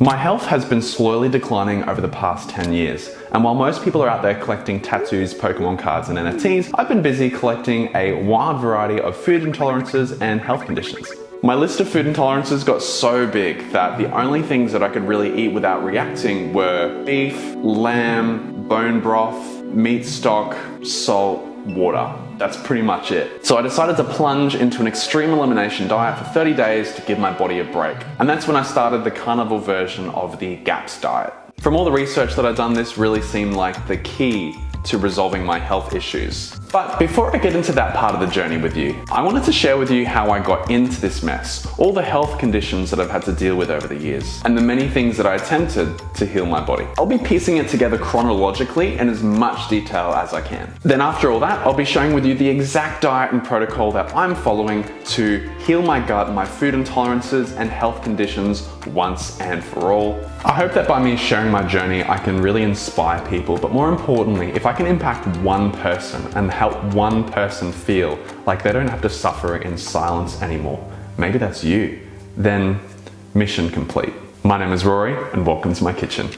My health has been slowly declining over the past 10 years, and while most people are out there collecting tattoos, Pokemon cards, and NFTs, I've been busy collecting a wide variety of food intolerances and health conditions. My list of food intolerances got so big that the only things that I could really eat without reacting were beef, lamb, bone broth, meat stock, salt, water. That's pretty much it. So I decided to plunge into an extreme elimination diet for 30 days to give my body a break. And that's when I started the carnivore version of the GAPS diet. From all the research that I've done, this really seemed like the key to resolving my health issues. But before I get into that part of the journey with you, I wanted to share with you how I got into this mess, all the health conditions that I've had to deal with over the years, and the many things that I attempted to heal my body. I'll be piecing it together chronologically in as much detail as I can. Then after all that, I'll be sharing with you the exact diet and protocol that I'm following to heal my gut, my food intolerances, and health conditions once and for all. I hope that by me sharing my journey, I can really inspire people, but more importantly, if I can impact one person and help one person feel like they don't have to suffer in silence anymore, maybe that's you, then mission complete. My name is Rory and welcome to my kitchen.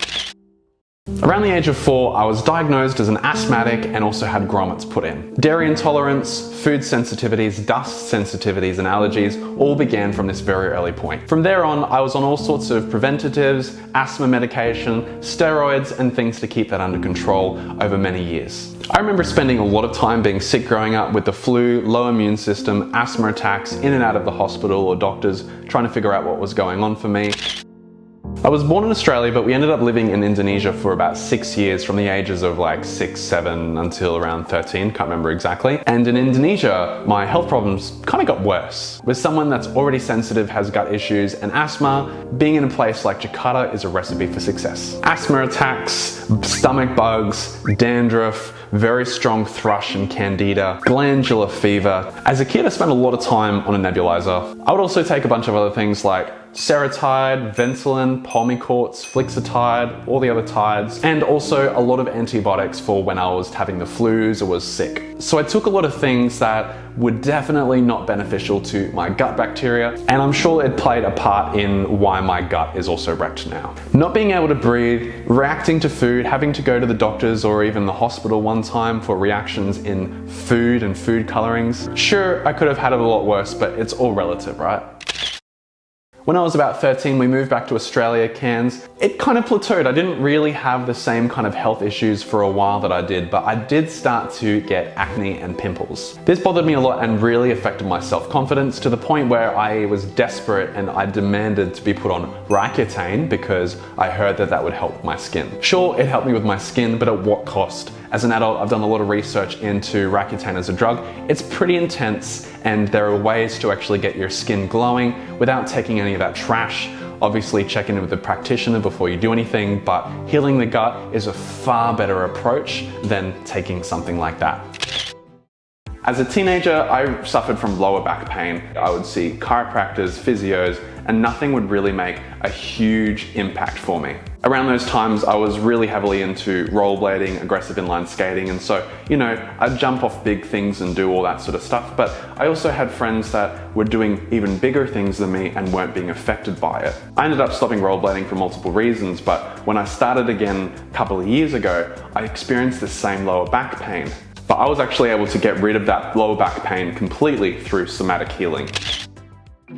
Around the age of 4, I was diagnosed as an asthmatic and also had grommets put in. Dairy intolerance, food sensitivities, dust sensitivities, and allergies all began from this very early point. From there on, I was on all sorts of preventatives, asthma medication, steroids, and things to keep that under control over many years. I remember spending a lot of time being sick growing up with the flu, low immune system, asthma attacks, in and out of the hospital or doctors, trying to figure out what was going on for me. I was born in Australia, but we ended up living in Indonesia for about 6 years, from the ages of like 6, 7 until around 13, can't remember exactly. And in Indonesia, my health problems kind of got worse. With someone that's already sensitive, has gut issues and asthma, being in a place like Jakarta is a recipe for success. Asthma attacks, stomach bugs, dandruff, very strong thrush and candida, glandular fever. As a kid, I spent a lot of time on a nebulizer. I would also take a bunch of other things like Seretide, Ventolin, Pulmicorts, Flixitide, all the other tides, and also a lot of antibiotics for when I was having the flus or was sick. So I took a lot of things that were definitely not beneficial to my gut bacteria, and I'm sure it played a part in why my gut is also wrecked now. Not being able to breathe, reacting to food, having to go to the doctors or even the hospital one time for reactions in food and food colorings. Sure, I could have had it a lot worse, but it's all relative, right? When I was about 13, we moved back to Australia, Cairns. It kind of plateaued. I didn't really have the same kind of health issues for a while that I did, but I did start to get acne and pimples. This bothered me a lot and really affected my self-confidence to the point where I was desperate and I demanded to be put on Roaccutane because I heard that that would help my skin. Sure, it helped me with my skin, but at what cost? As an adult, I've done a lot of research into Roaccutane as a drug. It's pretty intense, and there are ways to actually get your skin glowing without taking any of that trash. Obviously, check in with a practitioner before you do anything, but healing the gut is a far better approach than taking something like that. As a teenager, I suffered from lower back pain. I would see chiropractors, physios, and nothing would really make a huge impact for me. Around those times, I was really heavily into rollerblading, aggressive inline skating, and so, I'd jump off big things and do all that sort of stuff, but I also had friends that were doing even bigger things than me and weren't being affected by it. I ended up stopping rollerblading for multiple reasons, but when I started again a couple of years ago, I experienced the same lower back pain. But I was actually able to get rid of that lower back pain completely through somatic healing.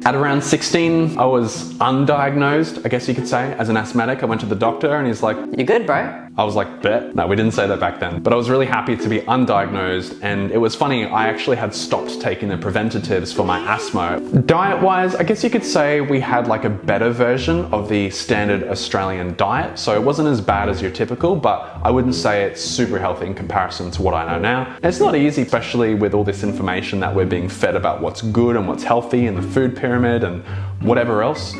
At around 16, I was undiagnosed, I guess you could say, as an asthmatic. I went to the doctor and he's like, "You good, bro?" I was like, "Bet." No, we didn't say that back then. But I was really happy to be undiagnosed, and it was funny, I actually had stopped taking the preventatives for my asthma. Diet-wise, I guess you could say we had like a better version of the standard Australian diet, so it wasn't as bad as your typical, but I wouldn't say it's super healthy in comparison to what I know now. And it's not easy, especially with all this information that we're being fed about what's good and what's healthy in the food pyramid and whatever else.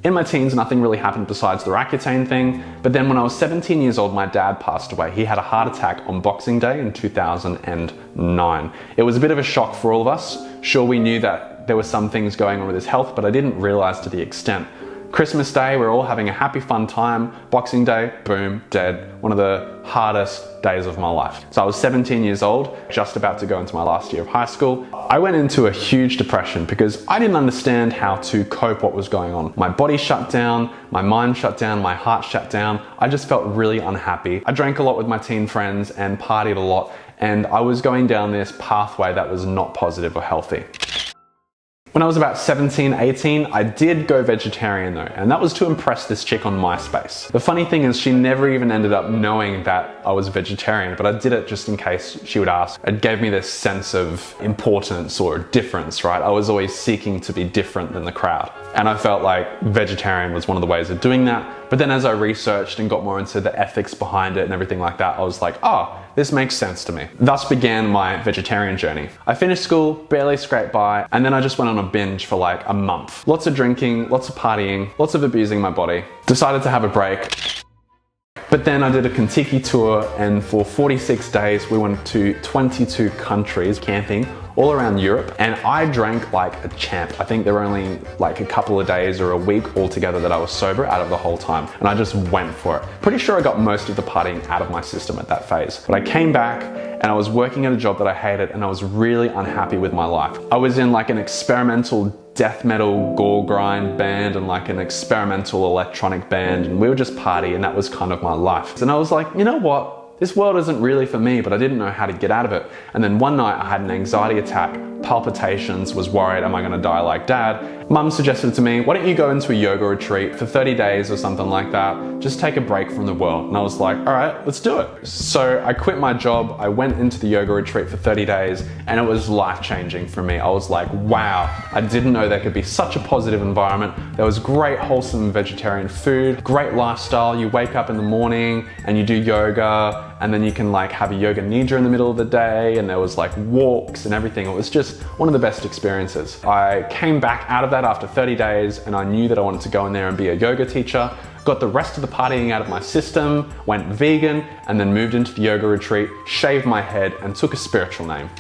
In my teens, nothing really happened besides the Roaccutane thing, but then when I was 17 years old, my dad passed away. He had a heart attack on Boxing Day in 2009. It was a bit of a shock for all of us. Sure, we knew that there were some things going on with his health, but I didn't realize to the extent. Christmas Day, we're all having a happy fun time. Boxing Day, boom, dead. One of the hardest days of my life. So I was 17 years old, just about to go into my last year of high school. I went into a huge depression because I didn't understand how to cope what was going on. My body shut down, my mind shut down, my heart shut down. I just felt really unhappy. I drank a lot with my teen friends and partied a lot, and I was going down this pathway that was not positive or healthy. When I was about 17, 18, I did go vegetarian though, and that was to impress this chick on MySpace. The funny thing is she never even ended up knowing that I was vegetarian, but I did it just in case she would ask. It gave me this sense of importance or difference, right? I was always seeking to be different than the crowd. And I felt like vegetarian was one of the ways of doing that. But then as I researched and got more into the ethics behind it and everything like that, I was like, oh, this makes sense to me. Thus began my vegetarian journey. I finished school, barely scraped by, and then I just went on a binge for like a month. Lots of drinking, lots of partying, lots of abusing my body. Decided to have a break. But then I did a Kentucky tour, and for 46 days we went to 22 countries camping all around Europe, and I drank like a champ. I think there were only like a couple of days or a week altogether that I was sober out of the whole time, and I just went for it. Pretty sure I got most of the partying out of my system at that phase. But I came back and I was working at a job that I hated, and I was really unhappy with my life. I was in like an experimental death metal gore grind band and like an experimental electronic band, and we would just party, and that was kind of my life. And I was like, you know what? This world isn't really for me, but I didn't know how to get out of it. And then one night I had an anxiety attack, palpitations, was worried, am I gonna die like dad? Mum suggested to me, why don't you go into a yoga retreat for 30 days or something like that? Just take a break from the world. And I was like, all right, let's do it. So I quit my job, I went into the yoga retreat for 30 days, and it was life-changing for me. I was like, wow, I didn't know there could be such a positive environment. There was great, wholesome vegetarian food, great lifestyle. You wake up in the morning and you do yoga, and then you can like have a yoga nidra in the middle of the day, and there was like walks and everything. It was just one of the best experiences. I came back out of that after 30 days, and I knew that I wanted to go in there and be a yoga teacher. Got the rest of the partying out of my system, went vegan, and then moved into the yoga retreat, shaved my head, and took a spiritual name.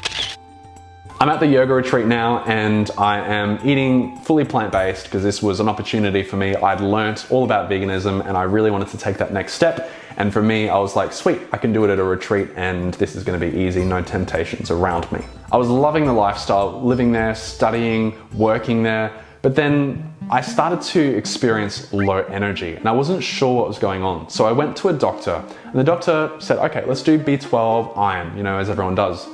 I'm at the yoga retreat now, and I am eating fully plant-based because this was an opportunity for me. I'd learnt all about veganism and I really wanted to take that next step. And for me, I was like, sweet, I can do it at a retreat, and this is gonna be easy, no temptations around me. I was loving the lifestyle, living there, studying, working there, but then I started to experience low energy and I wasn't sure what was going on. So I went to a doctor, and the doctor said, okay, let's do B12 iron, as everyone does.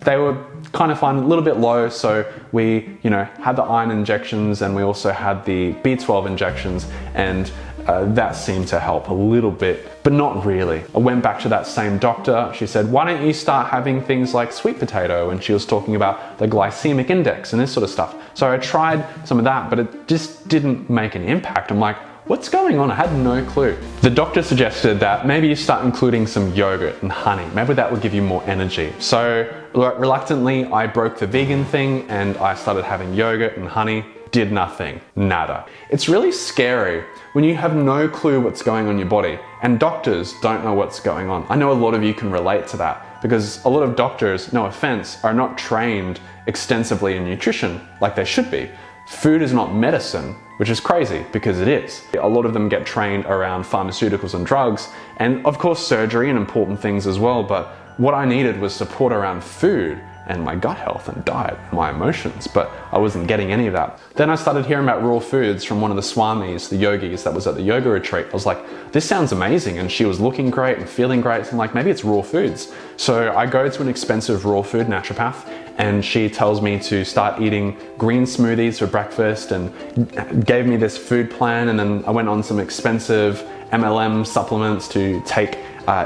They were kind of fine, a little bit low, so we, had the iron injections, and we also had the B12 injections, and that seemed to help a little bit, but not really. I went back to that same doctor. She said, why don't you start having things like sweet potato? And she was talking about the glycemic index and this sort of stuff. So I tried some of that, but it just didn't make an impact. I'm like, what's going on? I had no clue. The doctor suggested that maybe you start including some yogurt and honey. Maybe that would give you more energy. So reluctantly, I broke the vegan thing and I started having yogurt and honey. Did nothing, nada. It's really scary when you have no clue what's going on in your body, and doctors don't know what's going on. I know a lot of you can relate to that, because a lot of doctors, no offense, are not trained extensively in nutrition like they should be. Food is not medicine, which is crazy because it is. A lot of them get trained around pharmaceuticals and drugs, and of course surgery and important things as well, but what I needed was support around food and my gut health and diet, my emotions, but I wasn't getting any of that. Then I started hearing about raw foods from one of the swamis, the yogis that was at the yoga retreat. I was like, this sounds amazing, and she was looking great and feeling great, so I'm like, maybe it's raw foods. So I go to an expensive raw food naturopath, and she tells me to start eating green smoothies for breakfast and gave me this food plan, and then I went on some expensive MLM supplements to take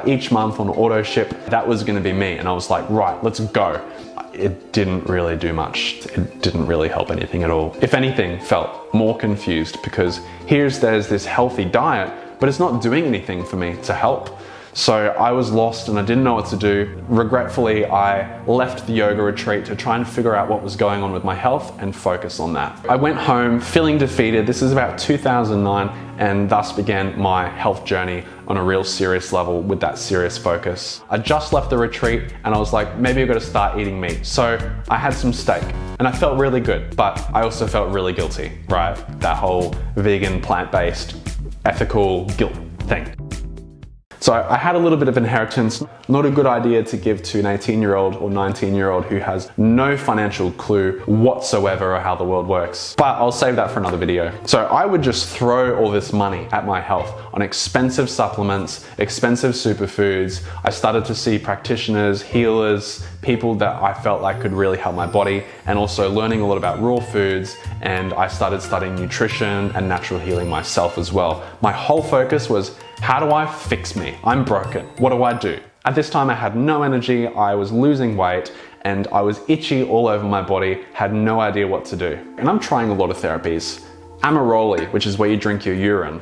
each month on auto ship. That was gonna be me, and I was like, right, let's go. It didn't really do much. It didn't really help anything at all. If anything, felt more confused, because there's this healthy diet, but it's not doing anything for me to help. So I was lost and I didn't know what to do. Regretfully, I left the yoga retreat to try and figure out what was going on with my health and focus on that. I went home feeling defeated. This is about 2009, and thus began my health journey on a real serious level with that serious focus. I just left the retreat and I was like, maybe I've got to start eating meat. So I had some steak and I felt really good, but I also felt really guilty, right? That whole vegan, plant-based, ethical guilt thing. So I had a little bit of inheritance, not a good idea to give to an 18-year-old or 19-year-old who has no financial clue whatsoever of how the world works. But I'll save that for another video. So I would just throw all this money at my health on expensive supplements, expensive superfoods. I started to see practitioners, healers, people that I felt like could really help my body, and also learning a lot about raw foods. And I started studying nutrition and natural healing myself as well. My whole focus was, how do I fix me? I'm broken. What do I do? At this time I had no energy, I was losing weight, and I was itchy all over my body, had no idea what to do. And I'm trying a lot of therapies. Rory, which is where you drink your urine.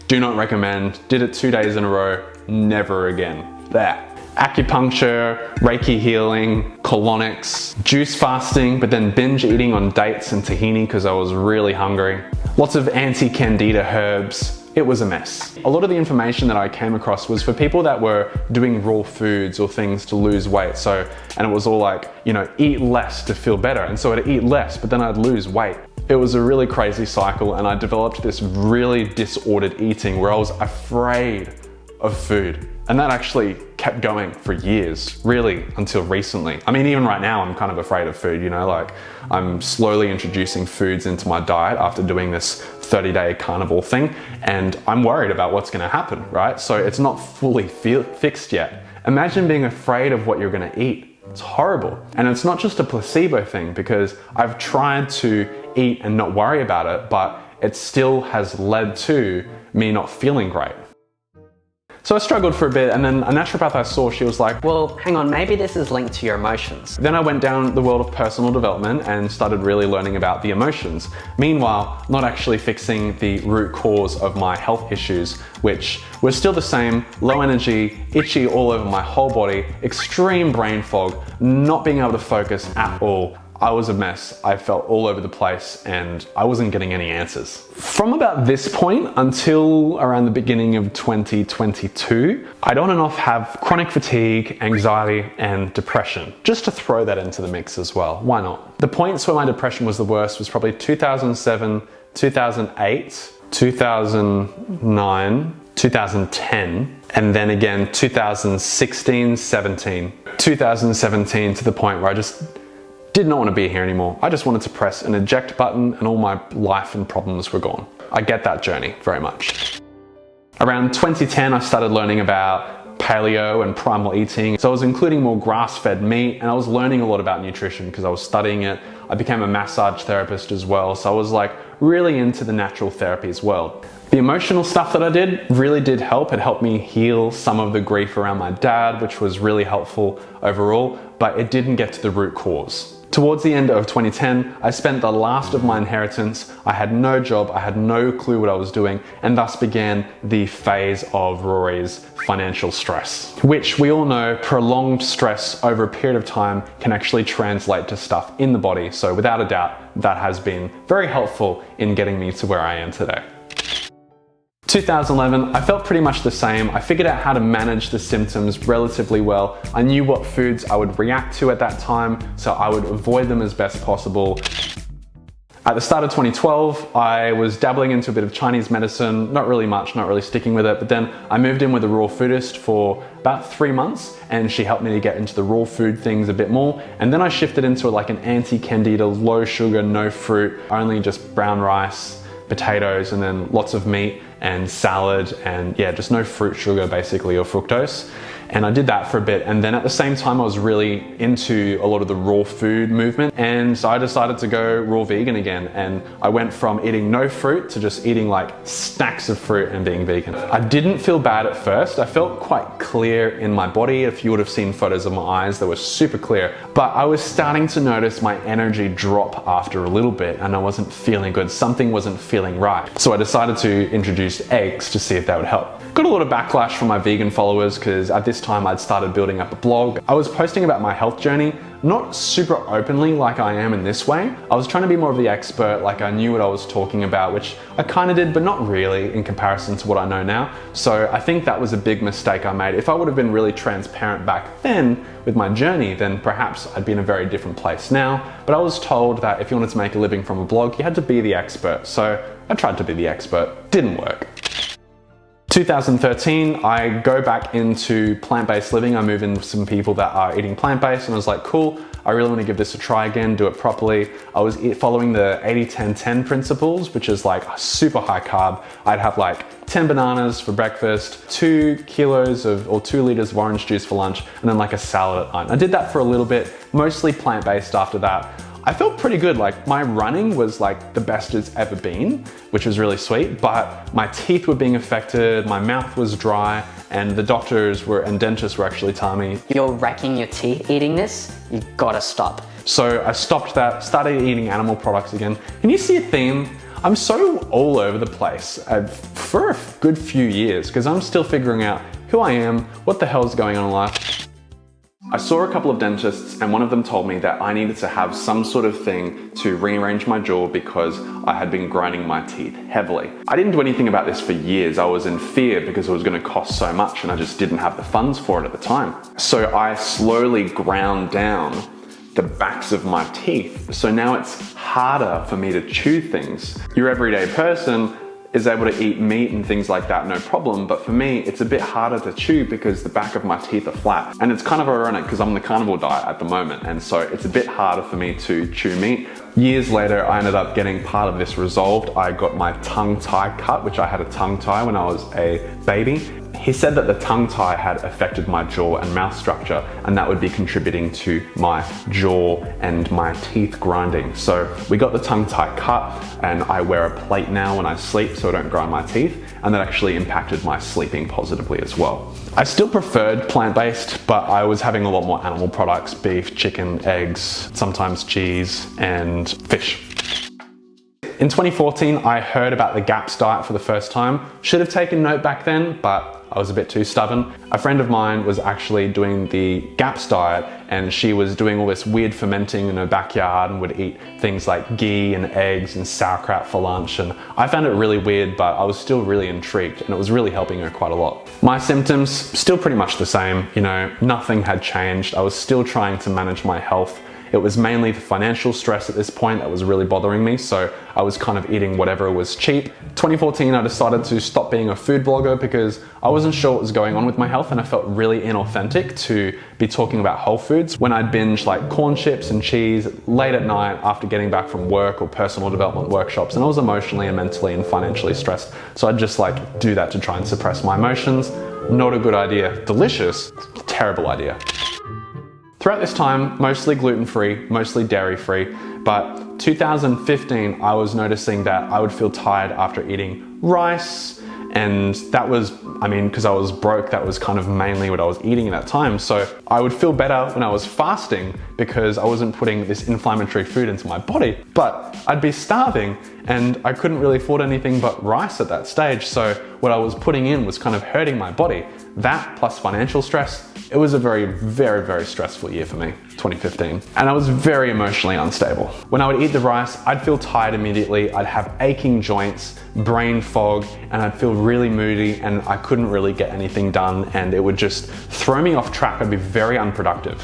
Do not recommend. Did it 2 days in a row, never again. There. Acupuncture, Reiki healing, colonics, juice fasting, but then binge eating on dates and tahini because I was really hungry. Lots of anti-candida herbs. It was a mess. A lot of the information that I came across was for people that were doing raw foods or things to lose weight. And it was all like, eat less to feel better. And so I'd eat less, but then I'd lose weight. It was a really crazy cycle, and I developed this really disordered eating where I was afraid of food. And that actually kept going for years, really, until recently. I mean, even right now, I'm kind of afraid of food, I'm slowly introducing foods into my diet after doing this 30-day carnivore thing, and I'm worried about what's gonna happen, right? So it's not fully fixed yet. Imagine being afraid of what you're gonna eat. It's horrible. And it's not just a placebo thing, because I've tried to eat and not worry about it, but it still has led to me not feeling great. So I struggled for a bit, and then a naturopath I saw, she was like, well, hang on, maybe this is linked to your emotions. Then I went down the world of personal development and started really learning about the emotions. Meanwhile, not actually fixing the root cause of my health issues, which were still the same: low energy, itchy all over my whole body, extreme brain fog, not being able to focus at all. I was a mess. I felt all over the place and I wasn't getting any answers. From about this point until around the beginning of 2022, I'd on and off have chronic fatigue, anxiety, and depression. Just to throw that into the mix as well. Why not? The points where my depression was the worst was probably 2007, 2008, 2009, 2010, and then again 2016, 17. 2017 to the point where I just did not want to be here anymore. I just wanted to press an eject button and all my life and problems were gone. I get that journey very much. Around 2010, I started learning about paleo and primal eating. So I was including more grass-fed meat, and I was learning a lot about nutrition because I was studying it. I became a massage therapist as well. So I was like really into the natural therapy as well. The emotional stuff that I did really did help. It helped me heal some of the grief around my dad, which was really helpful overall, but it didn't get to the root cause. Towards the end of 2010, I spent the last of my inheritance. I had no job, I had no clue what I was doing, and thus began the phase of Rory's financial stress, which we all know prolonged stress over a period of time can actually translate to stuff in the body. So without a doubt, that has been very helpful in getting me to where I am today. 2011, I felt pretty much the same. I figured out how to manage the symptoms relatively well. I knew what foods I would react to at that time, so I would avoid them as best possible. At the start of 2012, I was dabbling into a bit of Chinese medicine, not really much, not really sticking with it, but then I moved in with a raw foodist for about 3 months, and she helped me to get into the raw food things a bit more. And then I shifted into like an anti-candida, low sugar, no fruit, only just brown rice, potatoes, and then lots of meat and salad, and yeah, just no fruit, sugar basically, or fructose. And I did that for a bit, and then at the same time I was really into a lot of the raw food movement, and so I decided to go raw vegan again, and I went from eating no fruit to just eating like stacks of fruit and being vegan. I didn't feel bad at first. I felt quite clear in my body. If you would have seen photos of my eyes, they were super clear, but I was starting to notice my energy drop after a little bit, and I wasn't feeling good. Something wasn't feeling right. So I decided to introduce eggs to see if that would help. Got a lot of backlash from my vegan followers because at this time I'd started building up a blog. I was posting about my health journey, not super openly like I am in this way. I was trying to be more of the expert, like I knew what I was talking about, which I kind of did, but not really in comparison to what I know now. So I think that was a big mistake I made. If I would have been really transparent back then with my journey, then perhaps I'd be in a very different place now. But I was told that if you wanted to make a living from a blog, you had to be the expert. So I tried to be the expert, didn't work. 2013, I go back into plant-based living. I move in with some people that are eating plant-based, and I was like, cool, I really want to give this a try again, do it properly. I was following the 80-10-10 principles, which is like super high carb. I'd have like 10 bananas for breakfast, 2 kilos or 2 liters of orange juice for lunch, and then like a salad at night. I did that for a little bit, mostly plant-based after that. I felt pretty good. Like my running was like the best it's ever been, which was really sweet, but my teeth were being affected, my mouth was dry, and the doctors and dentists were actually telling me, You're wrecking your teeth eating this, you gotta stop. So I stopped that, started eating animal products again. Can you see a theme? I'm so all over the place for a good few years because I'm still figuring out who I am, what the hell's going on in life. I saw a couple of dentists, and one of them told me that I needed to have some sort of thing to rearrange my jaw because I had been grinding my teeth heavily. I didn't do anything about this for years. I was in fear because it was going to cost so much and I just didn't have the funds for it at the time. So I slowly ground down the backs of my teeth. So now it's harder for me to chew things. Your everyday person is able to eat meat and things like that, no problem. But for me, it's a bit harder to chew because the back of my teeth are flat. And it's kind of ironic because I'm on the carnivore diet at the moment. And so it's a bit harder for me to chew meat. Years later, I ended up getting part of this resolved. I got my tongue tie cut, which I had a tongue tie when I was a baby. He said that the tongue tie had affected my jaw and mouth structure, and that would be contributing to my jaw and my teeth grinding. So we got the tongue tie cut, and I wear a plate now when I sleep so I don't grind my teeth, and that actually impacted my sleeping positively as well. I still preferred plant-based, but I was having a lot more animal products, beef, chicken, eggs, sometimes cheese, and fish. In 2014, I heard about the GAPS diet for the first time. Should have taken note back then, but I was a bit too stubborn. A friend of mine was actually doing the GAPS diet, and she was doing all this weird fermenting in her backyard and would eat things like ghee and eggs and sauerkraut for lunch. And I found it really weird, but I was still really intrigued, and it was really helping her quite a lot. My symptoms, still pretty much the same. You know, nothing had changed. I was still trying to manage my health. It was mainly the financial stress at this point that was really bothering me, so I was kind of eating whatever was cheap. 2014, I decided to stop being a food blogger because I wasn't sure what was going on with my health, and I felt really inauthentic to be talking about whole foods when I'd binge like corn chips and cheese late at night after getting back from work or personal development workshops, and I was emotionally and mentally and financially stressed. So I'd just like do that to try and suppress my emotions. Not a good idea. Delicious, terrible idea. Throughout this time, mostly gluten-free, mostly dairy-free, but 2015, I was noticing that I would feel tired after eating rice, and that was, because I was broke, that was kind of mainly what I was eating at that time. So I would feel better when I was fasting because I wasn't putting this inflammatory food into my body, but I'd be starving and I couldn't really afford anything but rice at that stage. So what I was putting in was kind of hurting my body. That plus financial stress, it was a very, very, very stressful year for me, 2015. And I was very emotionally unstable. When I would eat the rice, I'd feel tired immediately. I'd have aching joints, brain fog, and I'd feel really moody, and I couldn't really get anything done, and it would just throw me off track. I'd be very unproductive.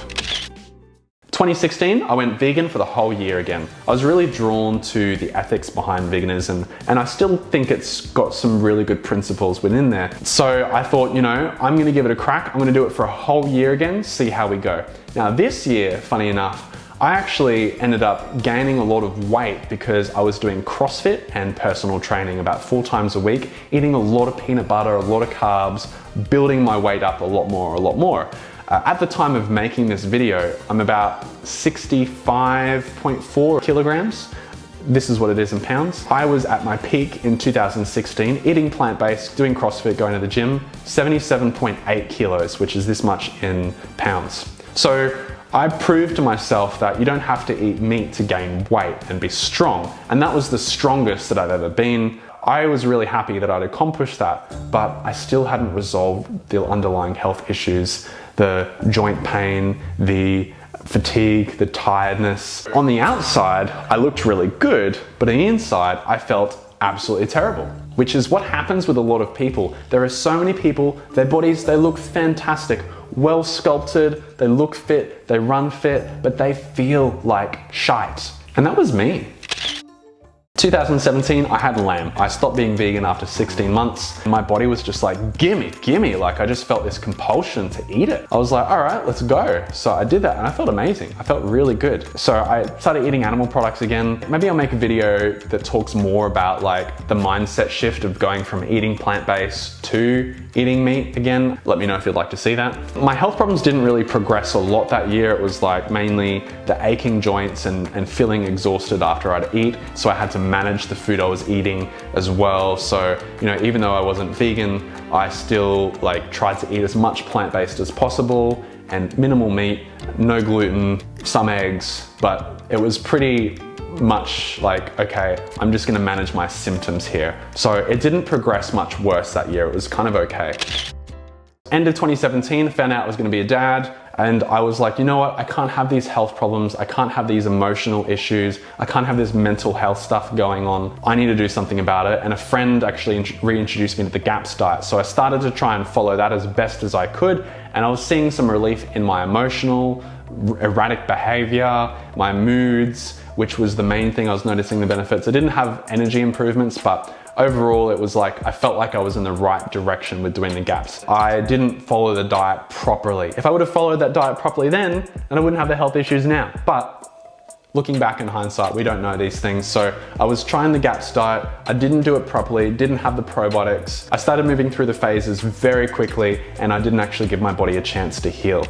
2016, I went vegan for the whole year again. I was really drawn to the ethics behind veganism, and I still think it's got some really good principles within there. So I thought, I'm gonna give it a crack. I'm gonna do it for a whole year again, see how we go. Now this year, funny enough, I actually ended up gaining a lot of weight because I was doing CrossFit and personal training about 4 times a week, eating a lot of peanut butter, a lot of carbs, building my weight up a lot more. At the time of making this video, I'm about 65.4 kilograms. This is what it is in pounds. I was at my peak in 2016, eating plant-based, doing CrossFit, going to the gym, 77.8 kilos, which is this much in pounds. So I proved to myself that you don't have to eat meat to gain weight and be strong. And that was the strongest that I've ever been. I was really happy that I'd accomplished that, but I still hadn't resolved the underlying health issues, the joint pain, the fatigue, the tiredness. On the outside, I looked really good, but on the inside, I felt absolutely terrible, which is what happens with a lot of people. There are so many people, their bodies, they look fantastic, well sculpted, they look fit, they run fit, but they feel like shite. And that was me. 2017, I had lamb. I stopped being vegan after 16 months. My body was just like, gimme. Like I just felt this compulsion to eat it. I was like, all right, let's go. So I did that and I felt amazing. I felt really good. So I started eating animal products again. Maybe I'll make a video that talks more about like the mindset shift of going from eating plant-based to eating meat again. Let me know if you'd like to see that. My health problems didn't really progress a lot that year. It was like mainly the aching joints and feeling exhausted after I'd eat. So I had to manage the food I was eating as well. So, you know, even though I wasn't vegan, I still like tried to eat as much plant-based as possible and minimal meat, no gluten, some eggs, but it was pretty much like, okay, I'm just gonna manage my symptoms here. So it didn't progress much worse that year. It was kind of okay. End of 2017, found out I was gonna be a dad, and I was like, you know what? I can't have these health problems. I can't have these emotional issues. I can't have this mental health stuff going on. I need to do something about it. And a friend actually reintroduced me to the GAPS diet. So I started to try and follow that as best as I could. And I was seeing some relief in my emotional, erratic behavior, my moods, which was the main thing I was noticing the benefits. I didn't have energy improvements, but overall, it was like, I felt like I was in the right direction with doing the GAPS. I didn't follow the diet properly. If I would have followed that diet properly then I wouldn't have the health issues now. But looking back in hindsight, we don't know these things. So I was trying the GAPS diet. I didn't do it properly, didn't have the probiotics. I started moving through the phases very quickly, and I didn't actually give my body a chance to heal.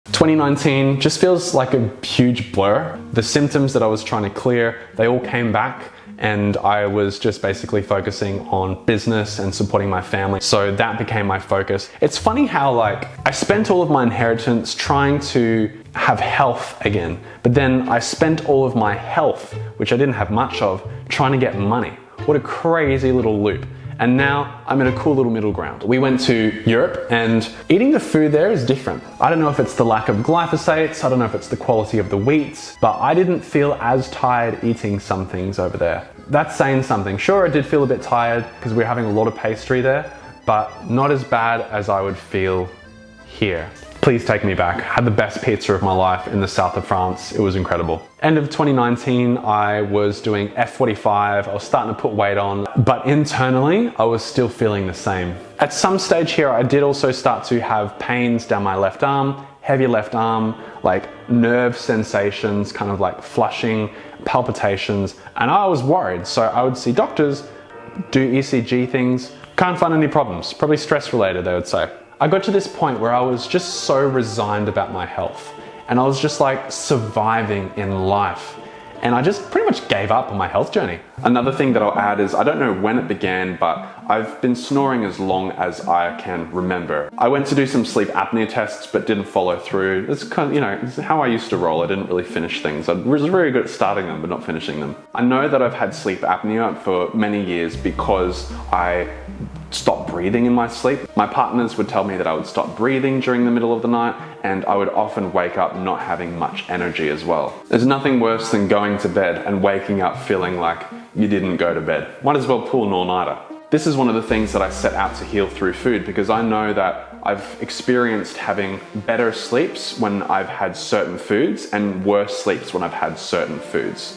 2019 just feels like a huge blur. The symptoms that I was trying to clear, they all came back, and I was just basically focusing on business and supporting my family. So that became my focus. It's funny how like I spent all of my inheritance trying to have health again, but then I spent all of my health, which I didn't have much of, trying to get money. What a crazy little loop. And now I'm in a cool little middle ground. We went to Europe, and eating the food there is different. I don't know if it's the lack of glyphosates, I don't know if it's the quality of the wheats, but I didn't feel as tired eating some things over there. That's saying something. Sure, I did feel a bit tired because we were having a lot of pastry there, but not as bad as I would feel here. Please take me back. I had the best pizza of my life in the south of France. It was incredible. End of 2019, I was doing F45. I was starting to put weight on, but internally, I was still feeling the same. At some stage here, I did also start to have pains down my left arm, heavy left arm, like nerve sensations, kind of like flushing, palpitations, and I was worried. So I would see doctors, do ECG things, can't find any problems, probably stress related, they would say. I got to this point where I was just so resigned about my health, and I was just like surviving in life. And I just pretty much gave up on my health journey. Another thing that I'll add is, I don't know when it began, but I've been snoring as long as I can remember. I went to do some sleep apnea tests, but didn't follow through. It's kind of, you know, it's how I used to roll. I didn't really finish things. I was very good at starting them, but not finishing them. I know that I've had sleep apnea for many years because I stopped breathing in my sleep. My partners would tell me that I would stop breathing during the middle of the night, and I would often wake up not having much energy as well. There's nothing worse than going to bed and waking up feeling like you didn't go to bed. Might as well pull an all-nighter. This is one of the things that I set out to heal through food, because I know that I've experienced having better sleeps when I've had certain foods and worse sleeps when I've had certain foods.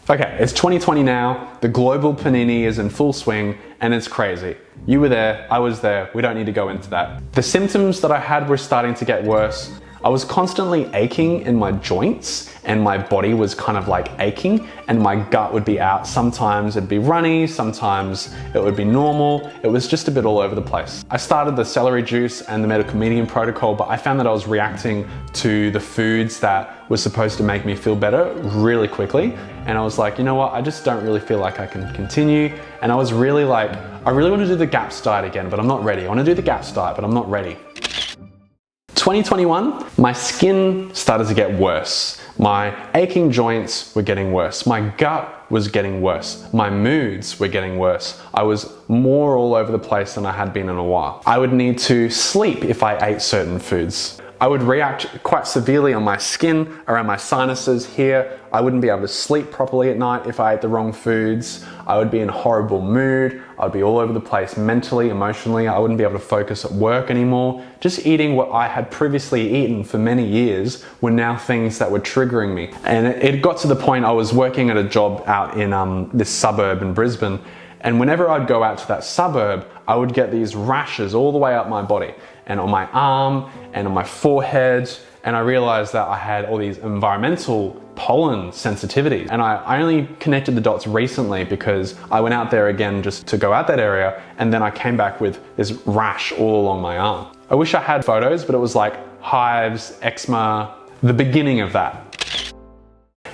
Okay, it's 2020 now, the global panini is in full swing, and it's crazy. You were there, I was there, we don't need to go into that. The symptoms that I had were starting to get worse. I was constantly aching in my joints and my body was kind of like aching and my gut would be out. Sometimes it'd be runny, sometimes it would be normal. It was just a bit all over the place. I started the celery juice and the medical medium protocol, but I found that I was reacting to the foods that were supposed to make me feel better really quickly. And I was like, you know what? I just don't really feel like I can continue. And I was really like, I really want to do the GAPS diet again, but I'm not ready. I want to do the GAPS diet, but I'm not ready. 2021, my skin started to get worse. My aching joints were getting worse. My gut was getting worse. My moods were getting worse. I was more all over the place than I had been in a while. I would need to sleep if I ate certain foods. I would react quite severely on my skin, around my sinuses here. I wouldn't be able to sleep properly at night if I ate the wrong foods. I would be in a horrible mood. I'd be all over the place mentally, emotionally. I wouldn't be able to focus at work anymore. Just eating what I had previously eaten for many years were now things that were triggering me. And it got to the point I was working at a job out in this suburb in Brisbane. And whenever I'd go out to that suburb, I would get these rashes all the way up my body and on my arm and on my forehead. And I realized that I had all these environmental pollen sensitivities. And I only connected the dots recently because I went out there again just to go out that area. And then I came back with this rash all along my arm. I wish I had photos, but it was like hives, eczema, the beginning of that.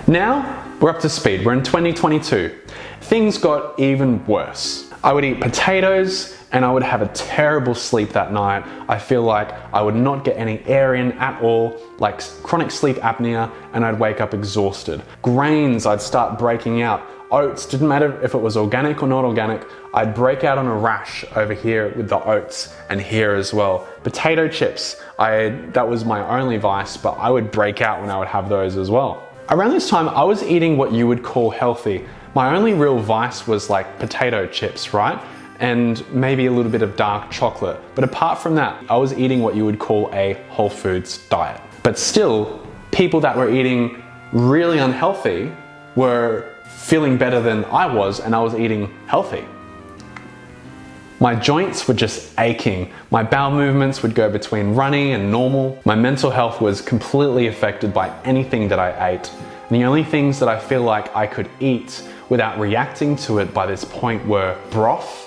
Now we're up to speed. We're in 2022. Things got even worse. I would eat potatoes and I would have a terrible sleep that night. I feel like I would not get any air in at all, like chronic sleep apnea, and I'd wake up exhausted. Grains, I'd start breaking out. Oats, didn't matter if it was organic or not organic, I'd break out on a rash over here with the oats and here as well. Potato chips, that was my only vice, but I would break out when I would have those as well. Around this time, I was eating what you would call healthy. My only real vice was like potato chips, right? And maybe a little bit of dark chocolate. But apart from that, I was eating what you would call a whole foods diet. But still, people that were eating really unhealthy were feeling better than I was, and I was eating healthy. My joints were just aching. My bowel movements would go between runny and normal. My mental health was completely affected by anything that I ate. And the only things that I feel like I could eat without reacting to it by this point were broth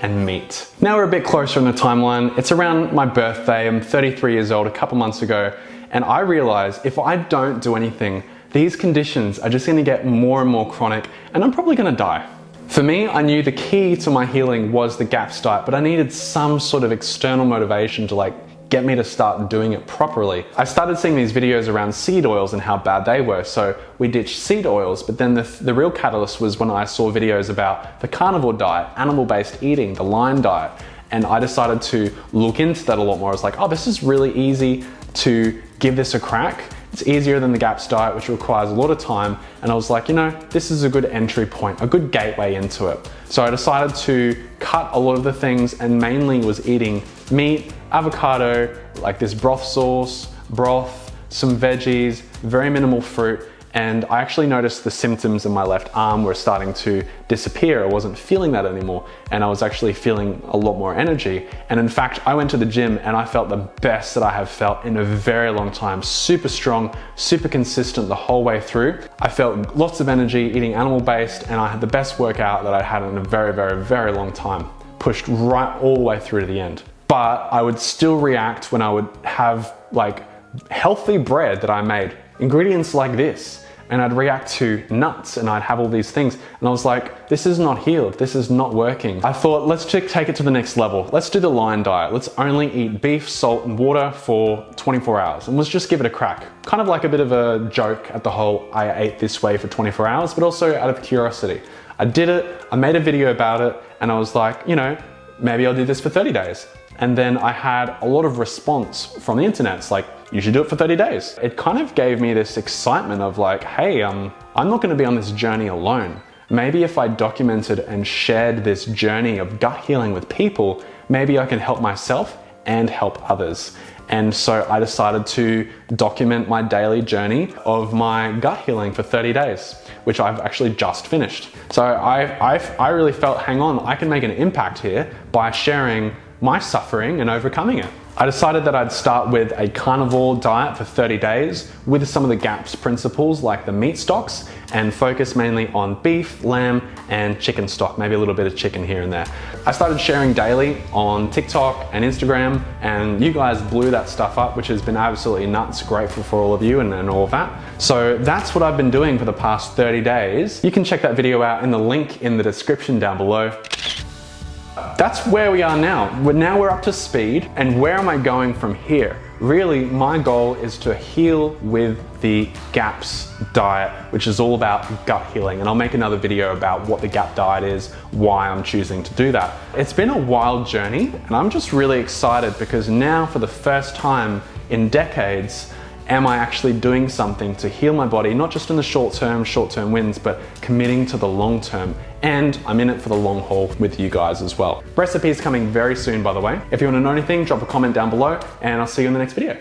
and meat. Now we're a bit closer in the timeline. It's around my birthday. I'm 33 years old, a couple months ago, and I realized if I don't do anything, these conditions are just gonna get more and more chronic, and I'm probably gonna die. For me, I knew the key to my healing was the GAPS diet, but I needed some sort of external motivation to get me to start doing it properly. I started seeing these videos around seed oils and how bad they were, so we ditched seed oils, but then the real catalyst was when I saw videos about the carnivore diet, animal-based eating, the line diet, and I decided to look into that a lot more. I was like, oh, this is really easy to give this a crack. It's easier than the GAPS diet, which requires a lot of time. And I was like, you know, this is a good entry point, a good gateway into it. So I decided to cut a lot of the things and mainly was eating meat, avocado, like this broth sauce, broth, some veggies, very minimal fruit. And I actually noticed the symptoms in my left arm were starting to disappear. I wasn't feeling that anymore. And I was actually feeling a lot more energy. And in fact, I went to the gym and I felt the best that I have felt in a very long time. Super strong, super consistent the whole way through. I felt lots of energy eating animal-based, and I had the best workout that I had in a very, very, very long time. Pushed right all the way through to the end. But I would still react when I would have healthy bread that I made, ingredients like this, and I'd react to nuts and I'd have all these things. And I was like, this is not healed. This is not working. I thought, let's take it to the next level. Let's do the line diet. Let's only eat beef, salt, and water for 24 hours. And let's just give it a crack. Kind of like a bit of a joke at the whole, I ate this way for 24 hours, but also out of curiosity. I did it, I made a video about it, and I was like, you know, maybe I'll do this for 30 days. And then I had a lot of response from the internet. It's like, you should do it for 30 days. It kind of gave me this excitement of like, hey, I'm not gonna be on this journey alone. Maybe if I documented and shared this journey of gut healing with people, maybe I can help myself and help others. And so I decided to document my daily journey of my gut healing for 30 days, which I've actually just finished. So I really felt, hang on, I can make an impact here by sharing my suffering and overcoming it. I decided that I'd start with a carnivore diet for 30 days with some of the GAPS principles like the meat stocks, and focus mainly on beef, lamb, and chicken stock, maybe a little bit of chicken here and there. I started sharing daily on TikTok and Instagram, and you guys blew that stuff up, which has been absolutely nuts. Grateful for all of you and all of that. So that's what I've been doing for the past 30 days. You can check that video out in the link in the description down below. That's where we are now. Now we're up to speed, and where am I going from here? Really, my goal is to heal with the GAPS diet, which is all about gut healing. And I'll make another video about what the GAP diet is, why I'm choosing to do that. It's been a wild journey, and I'm just really excited because now for the first time in decades, am I actually doing something to heal my body, not just in the short term wins, but committing to the long term. And I'm in it for the long haul with you guys as well. Recipes coming very soon, by the way. If you want to know anything, drop a comment down below, and I'll see you in the next video.